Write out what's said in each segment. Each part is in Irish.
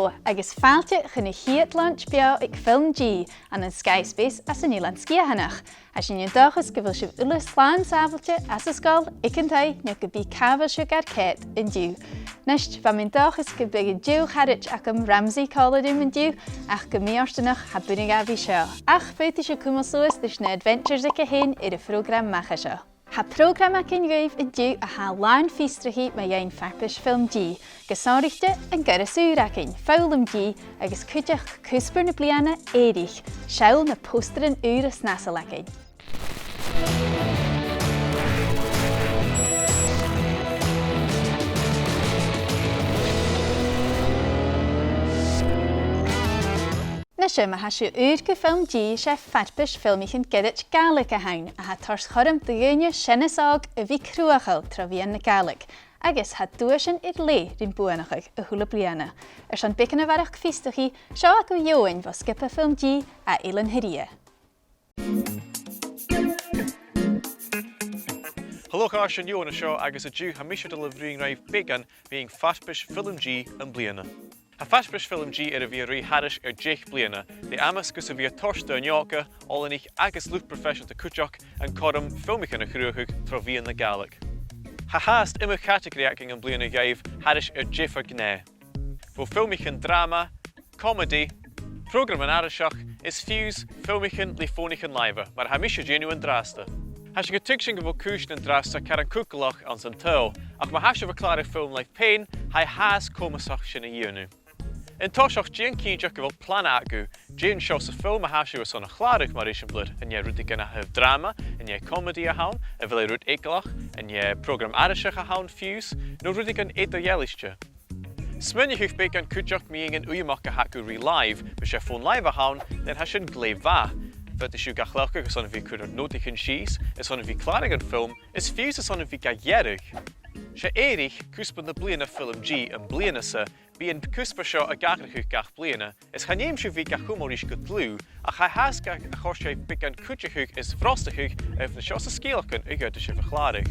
Hello, agus failte chuna chiad lunch beo ag FilmG an an Sky Space as an Ilan sgiohanach. As sin dochas go bhfuil sibh ulas sláán sábailte as a scoil ag an taid ne go bí cabhal siú gar cét in dú. Nist, fa min dochas go big a dú charit ac am Ramsey Colladum in dú ach go míorstanach ha bunig a bhí seo. Ach beuti siú cumasuas dus na adventures ag a hain ar a program macha seo. Ha program ac yn gwyf yn dw a ha lawn ffistrachi mae ein farpais FilmG, gysaurichte yn gyrra sŵr ac ein FilmG agos cwydioch cwsbyr na bliadhna erich, siawl na poster yn ŵr ys nasol ac ein. Nashe ma hashu uurke FilmG sé farpais filmich yn gyrrach gaelig a hain a ha tors chorm dygynio siennesog y fi crwachel tra fi yn y gaelig. Agus ha dwysyn i'r le ryn bwynachig y hwla bliadhna. Son becan y farach cfistach chi, sio ac o ioen fo skipa FilmG a Ilan Hyria. Hallo Carson, Johan sio agus a dw hamisio delivering raif began being farpais FilmG yn bliadhna. A farpais FilmG a bhí rí haris deich bliana, the amas gus a bhí torsta an Yorka, Olanich agus lucht profession to Kutjok and Kodam filmichan a chruachug tra bhí na gaelig. Ha haast immer category acting an bliana gaibh haris deich gné. Vo filmichan drama, comedy, program an arashach is fuse filmichan lifonichan live, maar hamisha genuine drasta. Has je getuigsing of koosjen en drasta kar an kukelach aan zijn touw, ach ma hasje verklare film like pain, hij haas komisach sin a junu. In toshach Jane Kijak wil plan agu, Jane shows a film a hasje was on a klarig marishin blood, en je roet gonna have drama, en je comedy a haun, en wil je roet ekelach, en je program arashach a haun fuse, no roet ik een eto jellisje. Smenje huf bek an kujak meing en uyemak a haku re-live, but je phone live a haun, then hashin gleef va. Vet is uga chlauke, is on a vi kuder notig in shees, is on a vi klarig an film, is fuse is on a vi gajerig. She erich, kuspen de bliana FilmG en bliana se, be in kusper seo a gagrachug gach bliana, is chaneem shu vi gach humorish gut blue, a cha has gach a chorshe bik an kutjachug is frostachug, if na shos a skeelken uga de shiv klarig.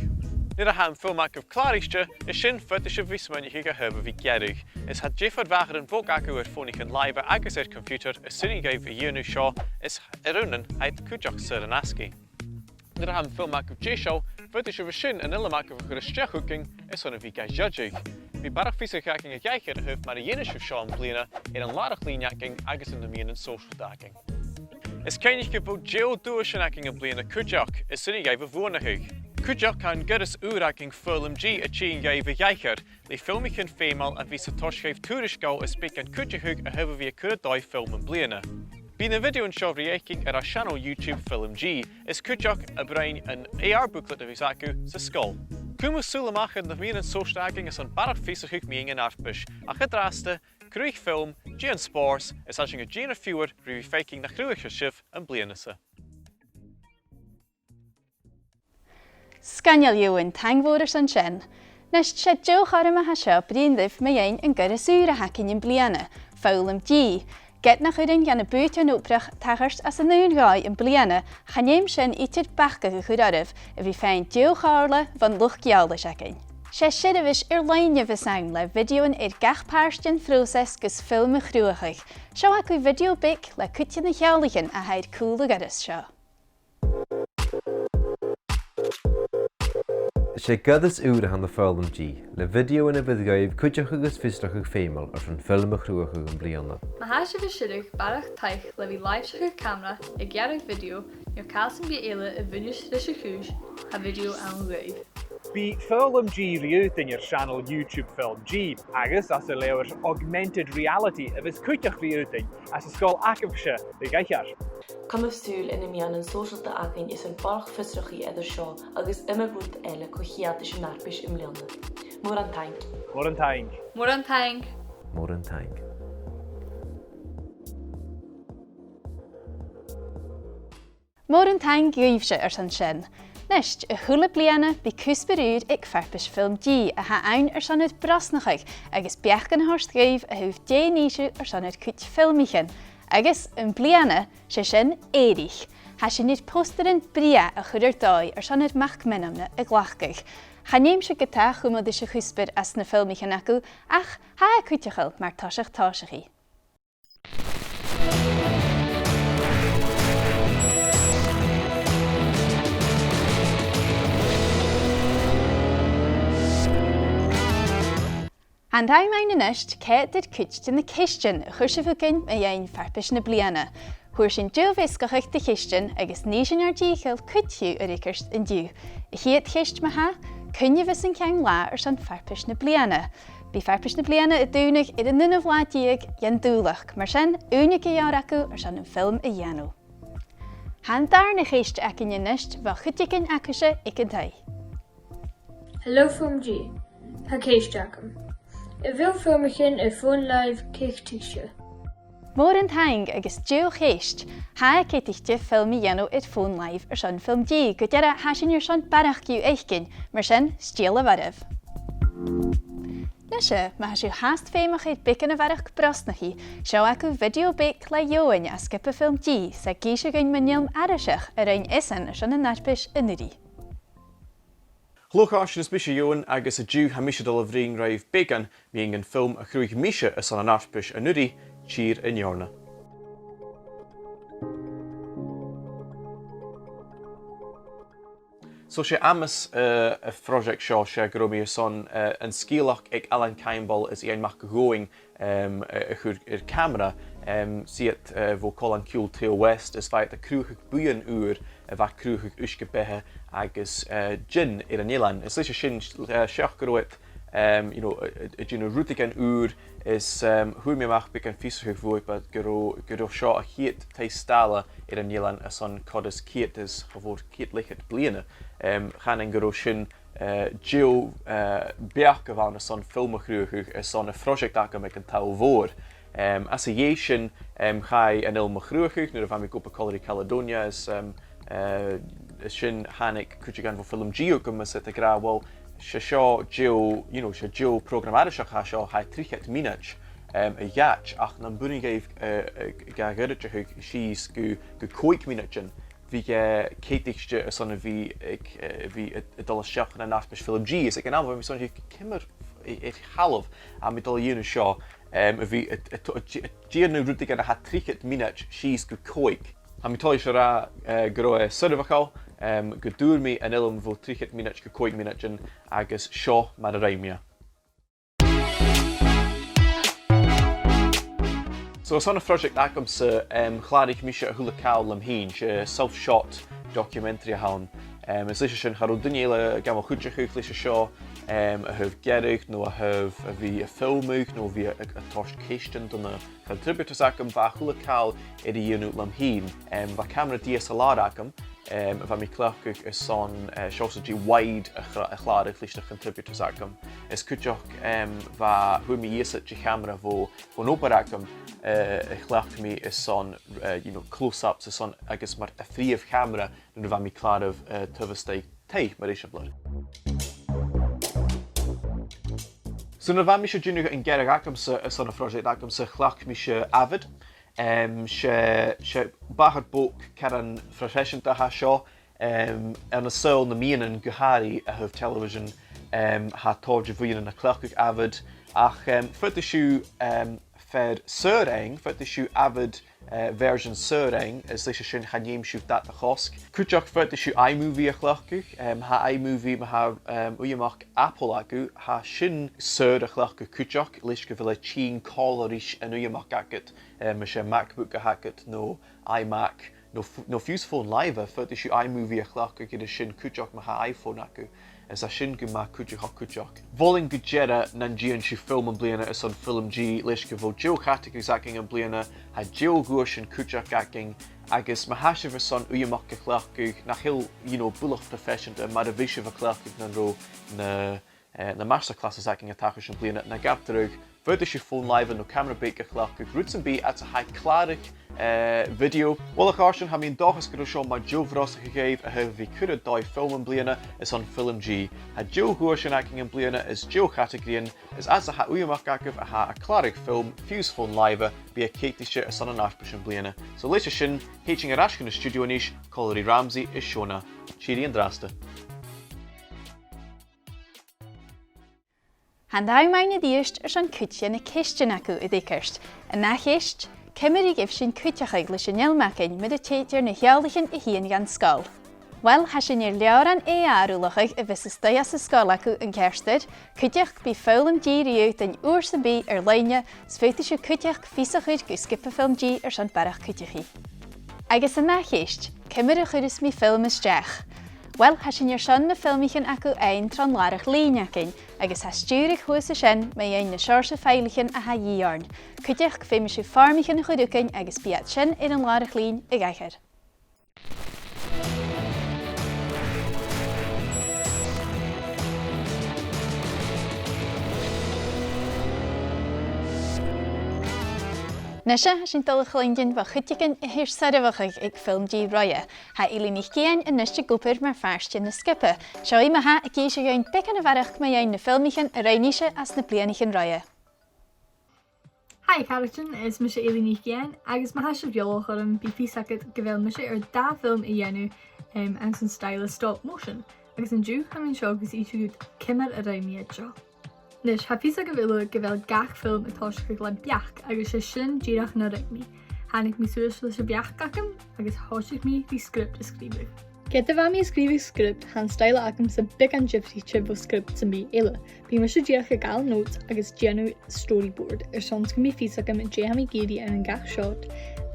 Nid a ham filmak of klarichtje, is sin vet is shiv vismanjig a hubbe vi gerig, is had jifford wager en vok aku fonig en live agus computer, is sinning gave a yunu shaw, is erunen heit kutjach sir an aski. Nid a ham filmak of J-show, vet is shiv sin an illamak of a churistjachuging, is on a vi gajudging. Vi barach fisa kaking a geicher huf maar a yenish of shaw bliana, in an larach lienjaking agus in de mien en social daking. Is keinig gebo Jill duishin aking a bliana kutjach, is sinning gave a voornachug. Kujak kan gyrrys uraking FilmG a chyn gaive jeicher, le filmichan feumail a vis a torsgeif toerischgau is big an kutjahug a heve vi a kuradai film en bliana. Been a video in shovriaking at our channel YouTube FilmG is Kujak a brain an AR booklet of Isaku sa skull. Kumus sulamach en de mien en sostaking is an barat fisachug meing en artbush, a gedraste, kruig film, Gian Spors, is hashing a Gina Fewer, review faking na kruige shiv en blianisse. Scanjal Johan tangvoerders an sin. Nest sé Jo charma ha seo briendif me ein en gyrra sŵr a hakin in bliana, FilmG. Get nach chudin gan a buurt an oprach tachers as an uur gai in bliana, chaneem sin itir bachga chudarif, a vi fein Jo charle van luch gialde shakin. Sé sidavis leine visang le video in gach paarstjen proces gus filme chruachig. Seo aku video big le kutje na gialdigen a heid coole garis seo. Sé gadas úra an na FilmG, le video in a vidgaibh cúteach agus fistrachug feumail ar an film a chruachug an bliana. Ma hasje besidig barach teich le vi live camera ag gearach video, jo calcin bi eile a vinus risachúj a video an gaibh. Be FilmG riúth in your channel YouTube FilmG, agus as a lewer augmented reality of his cúteach riúthing as a skull acabse the gaichar. Cumh súil ina mian an socialta acinn is an barach fistrachaí idir seo agus immer bút eile chu chiaadta sin narpais im leanna. Mór an taing. Mór an taing. Mór an taing. Mór an taing. Mór an taing gríomhse ar san sin. Nist, a hula bliana bí cúsberúd ag farpais FilmG a ha aun ar sanad brasnachig agus beachgan horst gaibh a húf déníisiú ar sanad cút filmichan. Agus an bliana sé sin éirich. ha sin nid posterin bria a chudir dói san yr mach menamna y glachgach. Chanéim se gotá chumad is a chuspir as na filmichan acu, ach ha a cúteachil mar táiseach. And I mein in ist, Kate did kucht in the kitchen, a chushifugin a yain farpais na bliadhna. Hwyr sy'n diw fisgachach the kitchen, agus nishan ar dichel cwthiw yr ikers in diw. A hiet kist ma ha, cynnu fys yn cain la san farpais na bliadhna. Bi farpais na bliadhna y dwnig i'r nyn o vlad diag yan dwlach, mar sy'n unig i awr acw san yn ffilm y yanw. Han dar na kist ac yn ynist, fel chydigin acwysio ik yn tai. Hello FilmG, ha keist Jackum. Veel filmchen a phone live kichtische. Mór an taing agus diw cheist, ha cetichte filmi yanw it phone live san FilmG, gydera ha sin san barach giw eichgin, mar sin stiel a varef. Nisha, ma ha siw haast féimach eid bic yn a varach brosnachi, siaw acw video bic la ioen a skip a FilmG, sa gisio gyn mynielm arasach ar ein isan san a natbish yniri. Glóchás is bisha Johan agus a dú ha misha dal a bhrín raibh began being an film a chrúig misha a san an artbish a nudi tír in Yorna. So sé amas a project seo sé gromi a son an scílach ag Alan Campbell is ein mach going a chur camera siet vo Colin Cool Tail West is feit a cruúig buan uur a bheit cruúig uisce bethe agus gin ar an Ilan. Is leis sin seach goit a gin rútig an uur is hui meach be an Fiosrachadh vui, but gyró seo a hiet teis stala ar an Ilan a son codas kiet is a fór kiet lichet bliadhna. Chan an gyró sin Jill beach go bhán a son filmachrúach a son a project agam ag an tal mhór. As a dhé sin chai an ilmachrúach nuair a bhaimi go Colorí Caledonia is sin hanig cúte gan FilmG go mas a gra well se seo Jill programáireach ha seo ha 30 mínut a dheach ach na bunig gaibh gaguriteach síos go 5 mínútin bhí céitichte a sonna bhí dul seach na natbish FilmG is ag an am son cimar halh a mi dul dhéanú seo a bhí díanú rútig a ha 30 mínut síos go 5. Ha mi tois ra gro sudfachal go dúr mi an ilm vo 30 mínut go 5 mínútin agus seo mar a raimia. So son a project agam sa chládig misha a hulacáil am hín se self-shot documentary a haun. Is leis sin charú dunéile gamal chuteach leis seo a thuh geirich nó a thuh a bhí a filmúch nó bhí a tost céistin donna contributors agam bha hulacáil ar a dhéanú lam hín. Bha camera DSLR agam bha mi cleachach is son seosadí wide a chládig leis na contributors agam. Is cuteach bha hui mi dhéasat de camera bhó nópar agam a chleach mi is son close-ups is son agus mar a phríomh camera nuair bha mi cláirh tuhastay tay mar éis blood. So nuair bha mi se dúnú an geirigh agam sa son a project agam sa chleach mi se avid se bahar bóc car an frasesianta ha seo an a saoil na míanaan goharí a thuh television ha tóide bhuian na cleachach avid ach fuirta siú fer söreng, fuirta siú avid version söreng is leis sin chanéim siú dat a chosk. Cúteach fuirta siú iMovie a chleachach, ha iMovie ma ha uiamach Apple acu, ha sin sör a chleachach cúteach leis go bhfuil tín cólaris an uiamach agat, ma sé MacBook a hagat nó iMac nó Fuse Phone Live a fuirta siú iMovie a chleachach idir sin cúteach ma ha iPhone acu. Is a sin go ma cúteach cúteach. Bhling go deire nan díann siú film an bliana is an FilmG leis go bhfuil Jill categories acing an bliana, ha Jill guair sin cúteach acing, agus ma hasisih son uiamach a chleachach nach hill bulach professionta mar a bhíisih a chleachach na ró na masterclasses acing a tachas an bliana na gaptarug, fuirta siú phone live nó camera beic a chleachach, rúts an bí at a ha clárach video. Wel ych arsiwn, ha mi'n dochus gyda sio mae Joe Fros gegeif a hyf fi cwrdd doi ffilm yn bliana is on FilmG. Ha Joe hwysyn acting yn bliana is Joe categorian is as a ha uyamach agaf a ha a clarig film Fiosrachadh live be a ceitisio is on an archbus yn bliana. So leis sin, heaching ar asgyn y studio nish, Collery Ramsey is Shona. Chiri and drasta. Han dau mae'n ydyrst yn cwtio yn y cestyn acw y ddicyrst. Yn na cest, cymryd i gif sy'n cwtio'ch eglwys yn ylmacyn mynd y teitio'r na hialdichyn y hun gan sgol. Wel, hasyn i'r liawran arwlwchig y fys ysdaias y sgol acw yn cerstyd, cwtio'ch bu FilmG rhyw dyn wrs yn bu ar leinia, sfeithis yw cwtio'ch fysachwyd gysgip y FilmG ar sy'n barach cwtio'ch i. Agus yn na cest, cymryd i'ch ydys mi ffilm ysdiach. Wel, hasyn i'r sy'n na ffilmichyn acw ein tron larach lein acyn, agus has stúrig hwys y sien mae ein na siorsa feilichyn a ha iarn. Cwtio'ch ffeimish yw farmichyn y chwydwcyn agus biad sien yn larach lein y gaichyd. Nesha has sy'n dylech leindyn fo chytigyn y hir sarafachig ag FilmG roia. Ha ilin i'ch gian yn nysdi gwpr mae'r farstyn na sgypa. Sio i ma ha ag eisiau yw'n becan y farach mae ein na ffilmichyn y reinisio as na blianichyn roia. Hi, Carlton is mysio ilin i'ch gian, agus ma hasio fiolwch o'r yn bifi sacad gyfel mysio ar da ffilm i enw yn sy'n style stop motion. Agus yn diw ham yn sio gys eisiau gwyd cymar y reini eto. Nes, ha fisa gyfel gach ffilm y tosg gyda'n biach agus y sy'n girach na rygmi. Hannig mi sŵr ysgol y biach gacym agus hosig mi fi sgript ysgrifig. Gyda fa mi ysgrifig sgript han style acym sy'n big an gyfri chib o sgript sy'n bi eile. Bi mysio girach y gael notes agus genu storyboard sons gym mi fisa gym y ham i giri yn gach shot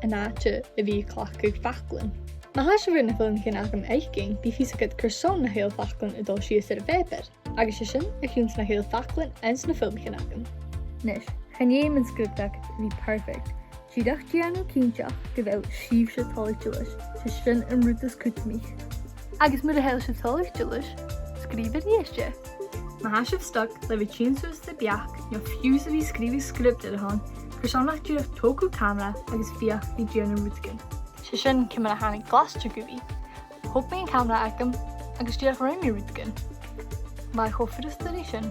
yn atio y fi clach gyg fachlyn. Ma hasio fyr na ffilm chyn acym eichging bi fisa gyd cyrson na heil fachlyn y dol si ysir y feber. Agus y sy'n y chwns na heil fachlyn ens na ffilm chyn acym. Nes, chan ie mynd sgript ac fi perfect. Gydach gianw cyntiach gydaw sif sy'n tolig dylys, sy'n yn rwydus cwtmich. Agus mwyd y heil sy'n tolig dylys, sgrifir ni eisiau. Ma hasio stug le fi chyn sŵs dy biach, nio ffiws y fi sgrifig sgript ar y hon, cyrsionach gydach togu camera agus fiach fi gianw rwydgyn. Sy'n cymryd a hannig glas to gyfi. Hwp mi'n camera acym, agus gydach rhaid mi rwydgyn. Mae choffir ystyrysyn.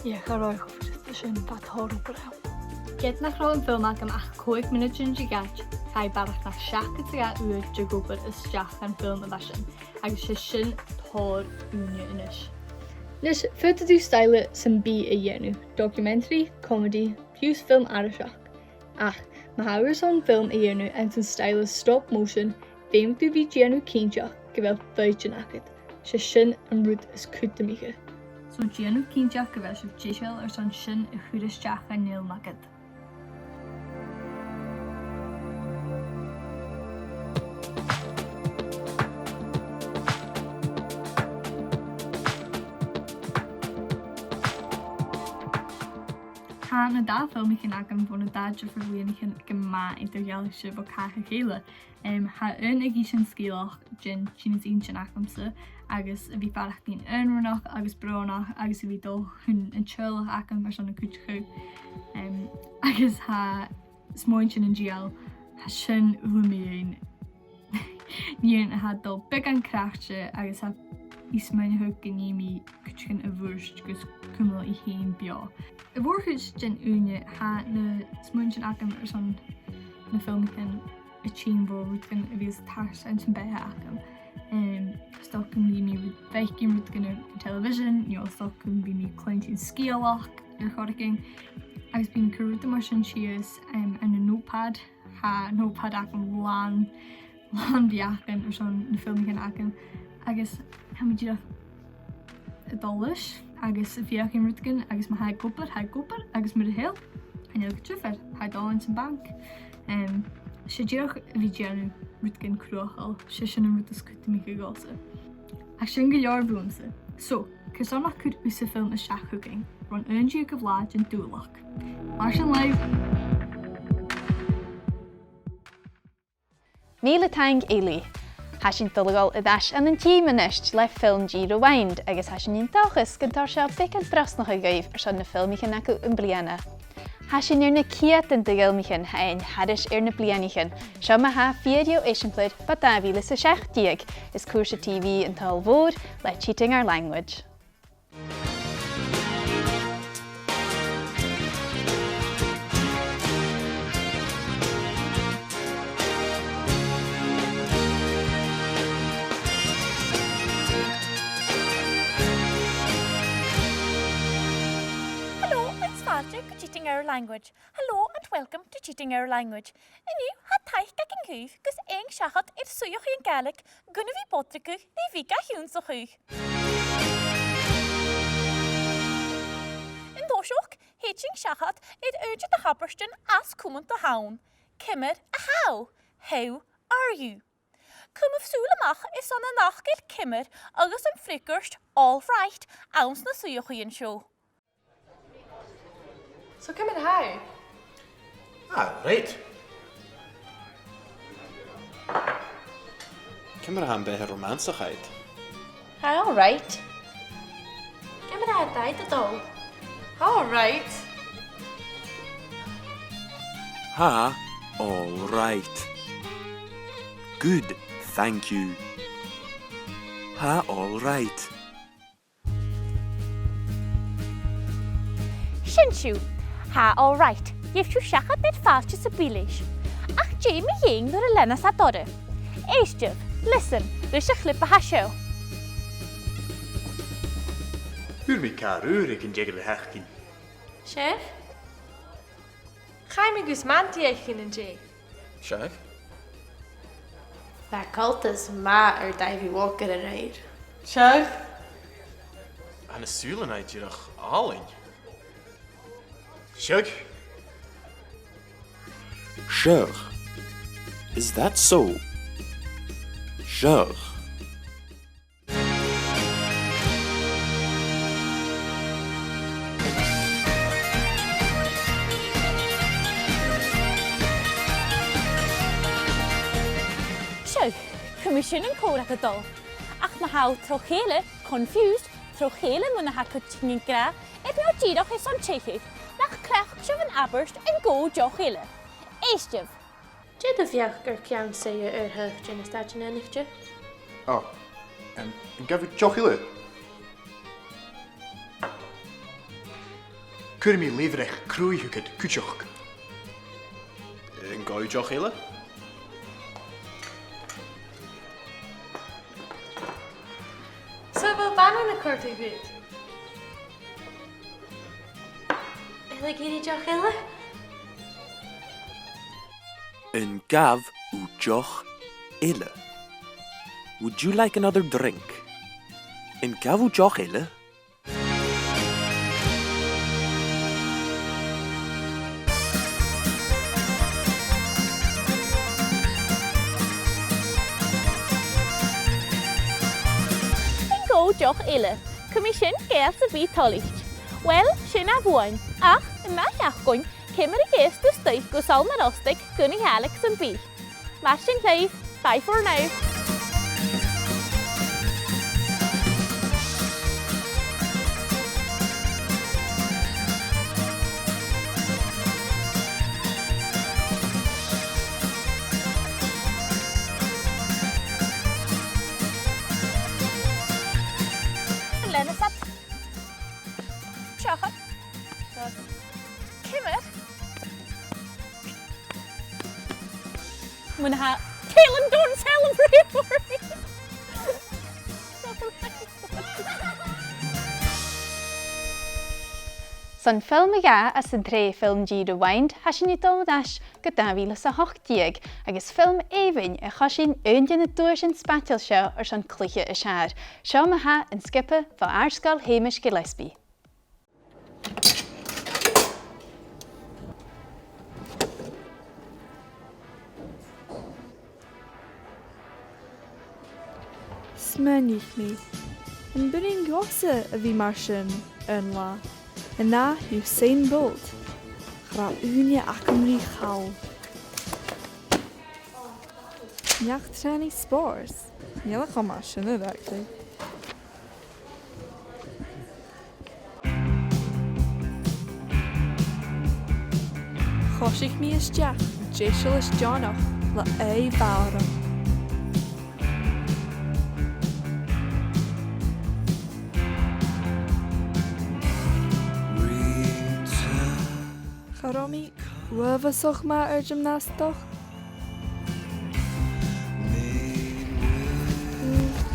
Ie, roi choffir ystyrysyn bat hor o brew. Gyd na chrol yn ffilm acym ach 5 minut yn gigach, cael barach na siach gyda yw'r jygwbr ysdiach yn ffilm y fashion, agus sy'n tor unia ynish. Nes, ffyrdd ydw style sy'n bi y enw, documentary, comedy, piws ffilm arasiach. Ach, mae hawyr son ffilm y enw yn sy'n style stop motion, feim dwi fi enw cyntiach gyfel ffeid yn acyd. Sy'n yn rwyd ys cwyd ymige. So enw cyntiach gyfel sy'n jesel ar son sy'n y chwyd ysdiach yn nil magyd. Ha na da ffilm ich yn agam bod na da jyfr wyn ich yn gyma i dyrgial eisiau bod cach y cheile. Ha yn y gys yn sgilach jyn sy'n un sy'n agam sy, agus y fi barach gyn yn rhywnoch, agus bronach, agus y fi dol hwn yn chylach agam ar son y cwtch chw. Agus ha smoen sy'n yn gial, ha sy'n hwmyn. Ni'n ha dol big an crachse, agus ha ismaen hwg gyn i mi cwtchyn y fwrst gys cwmlo i hyn bio. Y fwrchys jyn unia ha na smoen sy'n agam ar son na ffilm gyn y chyn fo rwydgyn y fi'n tars yn sy'n beha agam. Stolcym li mi feicyn rwydgyn y television, nio stolcym fi mi clein sy'n sgiolach yr chorgyn. Agus bi'n cyrwyd y motion sias yn y notepad, ha notepad agam lan fi agam ar son na ffilm gyn agam. Agus ha mi gyrach y dolus, agus y fiach yn rwydgyn, agus mae haid gwbr, agus mwyd y hil. Han yw'r trwyfer, haid dolans yn bank. Sy gyrach y fi gianw rwydgyn crwachol, sy'n yn rwyd ysgwyd mi gygosa. Ac sy'n gylior blwn sy. So, cysonach cwyd wys y ffilm y siach hwgyn, ron yn gi y gyflad yn dwylach. Martian live! Míle tang éili. Hasyn dylgol y dash an yn tîm yn ysg le FilmG Rewind, agus hasyn ni'n dawchus gyntar seo bec an brasnach o gaif ar son na ffilm ich yn acw yn bliana. Hasin na ciat an digilmichan hain hadis na blianichan. Shona ha video asianplid but davila sa shachdiag is Cursa TV and Talvod like cheating our language. Cheating our language. Hello and welcome to Cheating Our Language. En nu had taich gak in huif, gus eng shachat suyoch in Gaelic, gunne vi botrikuch, die vika hunsachug. In doshok, hitching shachat, urge de happersten as kummen te haun. Kimmer a how are you? Kum of Sulamach is on a nachgel kimmer, agus am frickerst, all right, ounce na suyoch in show. So come and how? Right. Come and have a romansigheid. All right. Come and have tijd at all. All right. All right. Good, thank you. All right. Shinshu. All right. You've to shaka bit fast to Sabilish. Ach, Jamie Ying, the Lena Satore. Aisjev, listen, there's a clip of show. Hur mi kar ik in jegel hechkin. Chef? Ga me gus mantie in Jay. Chef? Facultas ma Davy Walker en raid. Chef? An a sulenheid je nog alling. Shug? Sure. Is that so? Sure. So, commission and code at all. Ach na how trochele, confused, trochele mun ha kuching gra, et no tidoch is on chechig. Nach krachje van aberst en go jochille. Eestjev. Jay de viager kian say je heugtje in staat je nichtje. Oh, en gaf ik jochille. Kun je me leverig kroeihuket kutjoch? En go jochille? Zo wel banen een korte goed. Like you jochille? Een gav u joch ille. Would you like another drink? Een gav u joch ille? En go joch ille. Commission geeft de beat tollicht. Well, Shona Masson. Ach, in my achgoin, came a guest to stay go Salma Rustic, Gunning Alex and B. Mashing live, bye for now. Mun ha Kaelin don't celebrate for me. Son FilmG as an dré FilmG rewind hasin dul dash go davila sa hochdiag agus film éhain a chasin eundin a dúirsin spatial seo ar son cliche a siar. Shona ha an skippe va Arscal Hamish Gillespie. Smenich me. En bring gosse a vi marsin yn la. En na Usain Bolt. Gra unia acymri chael. Niach treni spores. Niach o marsin yw, actually. Tosig mi isteach, Jeshel is Johnach, le Vara. Charomi, röfasach ma gymnastach?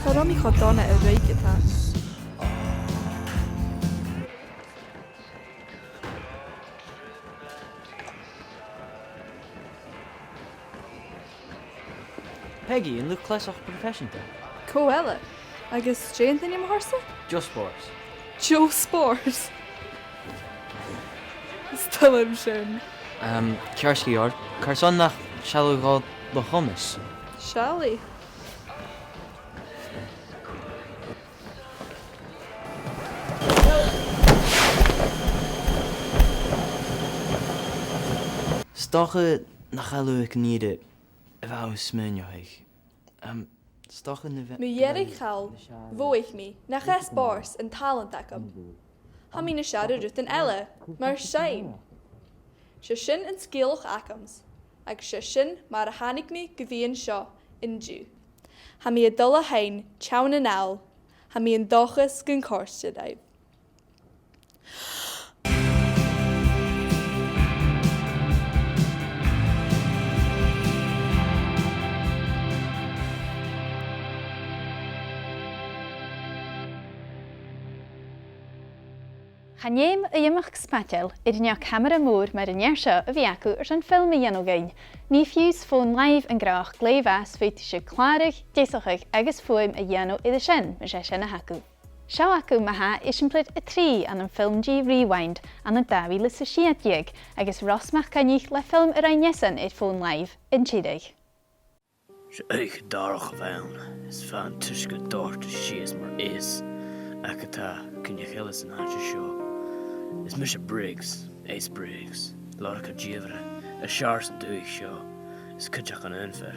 Charomi chodona reigeta. Peggy and Luke class of profession then. Coella. Agus Jane thing im horse? Just sports. Joe Sports. Still im schön. Kjarski ord. Carson nach shallow god the hummus. Shally. Stoche nach hallo kniede. Wou smenjoig. Stoche in de Mi jerig gal. Wo ik mi. Nach es bars en talent akam. Ha mi na shadow rut en elle. Maar shame. Shin en skilch akams. Ag shin maar hanik mi gevien sha in ju. Ha mi a dulle hein chown en al. Ha mi en dochus gun korste dai. Chanéim a dhéimeach spateil idir camera mór mar an nearseo a bhí acu ar an film a dhéanamhain. Ní fiús fón live an grach gléivas féit sé clárach, déisochaich agus fuim a dhéanam idir sin mar sé sin a hacu. Seo acu maha is an plid a trí an FilmG Rewind an an daví le sa siadíag agus rosmach canich le film ar ein nesan idir fón live in tíideich. Se eich darach bhain is fan tuisge dort sias mar is acatá cynne chelas an hanse seo. Is mis Briggs, Ace Briggs, Lorca Gievra, a Shars and Dewey show, is Kutchak an Enfer.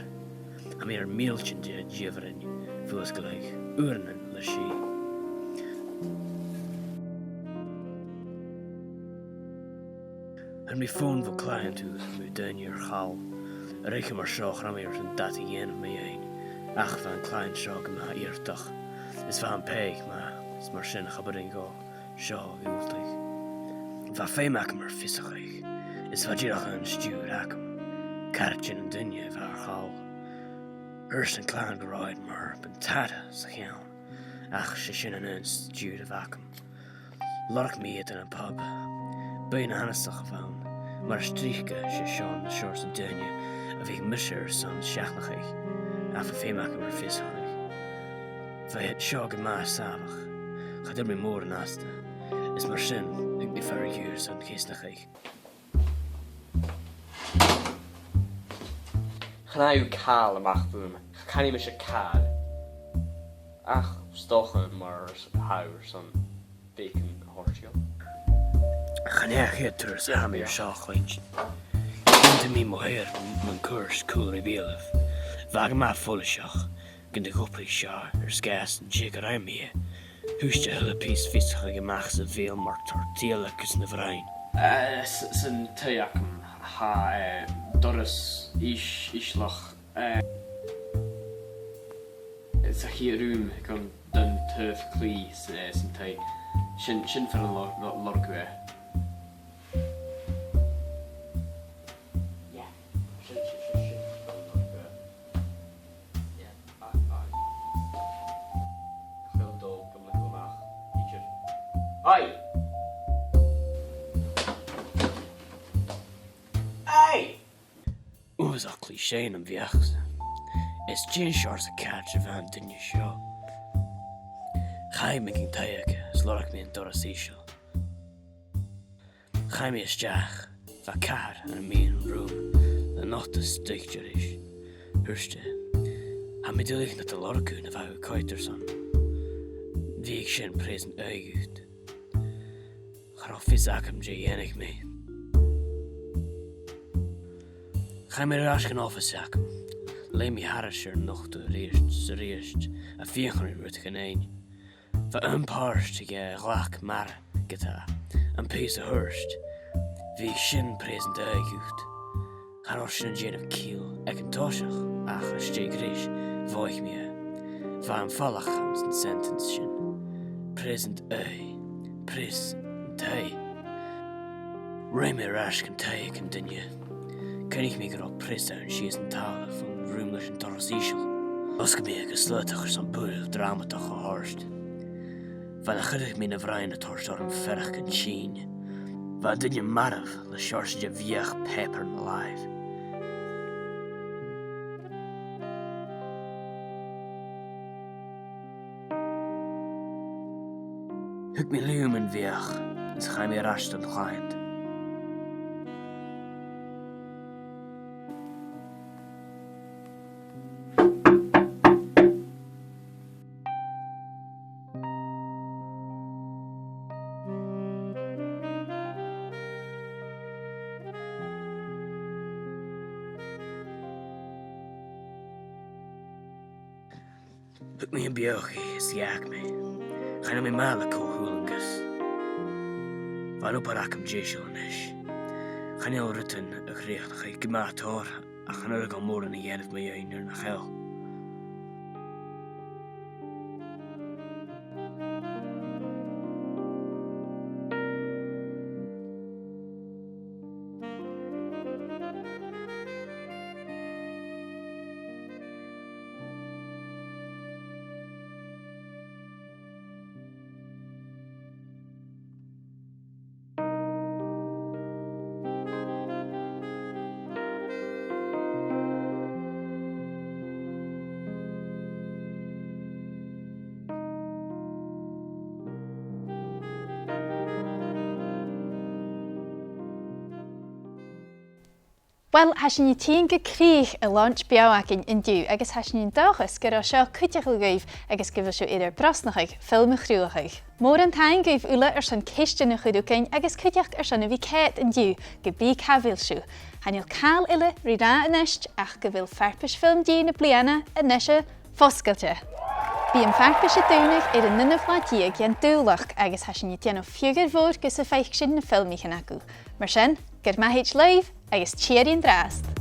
I mean, a Milchin Gievrin, fosgailte, Urnen, la she. And me phone vo client to me down your hall. A rake mar shoch ramir and dat yen me ein. Ach van client shock ma eartach. Is van peg ma, is mar sin chaberingo, show ultig. Va feumail mar Fiosrachadh, is vadírach an sgioba carchin an dunne var hall. Urs an clan goráid mar ben tada sa chean, ach se sin an sgioba. Lorch miad in a pub, bein hanasach van, mar strichke se sean na shores an dunne, a bhí misir san Shachnachig, a va feumail mar Fiosrachadh. Va het seo go mar savach, chadir me mór an asta, is mar sin, ik be very years on Fiosrachadh. Chna yw cael ymach bwym. Can I mis a cad? Ach, stochen mar hawr son bacon horsio. Chan eich trws am i'r sioch lynch. Gynta mi moher mewn cwrs cwl rebeelaf. Fag ma ffwl sioch. Gynta gwpli sio sgas yn jig ar am i. Hwystia hyl y pys Fiosrachadh gemach sa fel mar tortilla cys na vrain. Sy'n teiach ha doris islach. Sa chi rŵm gan dyn tyf cli sy'n tei. Sin fer an lorgwe. Oi! Hey! Was a cliché am viachs. Is Jane Shars a catch of an dinne show. Chai making tayag, slorach me in Doris Ishel. Chai me is jach, va car and a mean room, the not the stichtjerish. Hurste. Ha me dulich na de lorkun of how koiterson. Wie ik shin present uigut. Charo fizakam je yenig me. Chai me rashkan officeakam. Lei me harrisher noch de reest, a vierchen rut genein. Va een paars te ge glak mar geta, een piece of hurst. Bhí sin present aigút. Chanar sin déanamh cíl ag an táiseach ach is té gréis bhaich mé. Bhaim fallach am san sentence sin. Present present. Réimé ras can take an dunne. Kennig mé gur pris an si an tala fan rúmlech an doras ísel. Osca mé agus slutach san búil dramatach a hárst. Van a chudig mí na bhrain a tors ar an ferach an sin. Van dunne maraf le sears de bhíach pepper na live. Hug mé liúm an bhíach, is chaim mé rast an chláint. Hug mé an biochi is jaag mé. Chain mé mála cóhúlangas. Van op ar acam déisio an is. Chain eo rytyn y chréach na chai gymatór a chan ar ag mór yn y dhéanamh mé ein ar na chael. Wel, has ni tín go críoch a lunch beácin in dú, agus has ni dachas gur seo cuiteach gaibh agus go bhfuil seo idir brasnachaig, filmachhrúachaig. Mór an tain gaibh ula ar san céiste na chuúcain agus cuiteach ar san a bhí céit in dú go bí cabhil siú. Hanil cáil ile ridá anist ach go bhfuil farpais FilmG na bliadhna anise fosgailte. Bí an farpais a dúnach ar an nunafhlátí gan dúlach agus has ni tíanamh fiúgur mhór gus a feich sin na filmíchan acu. Mar sin, gur maithid leibh agus tíirín drást.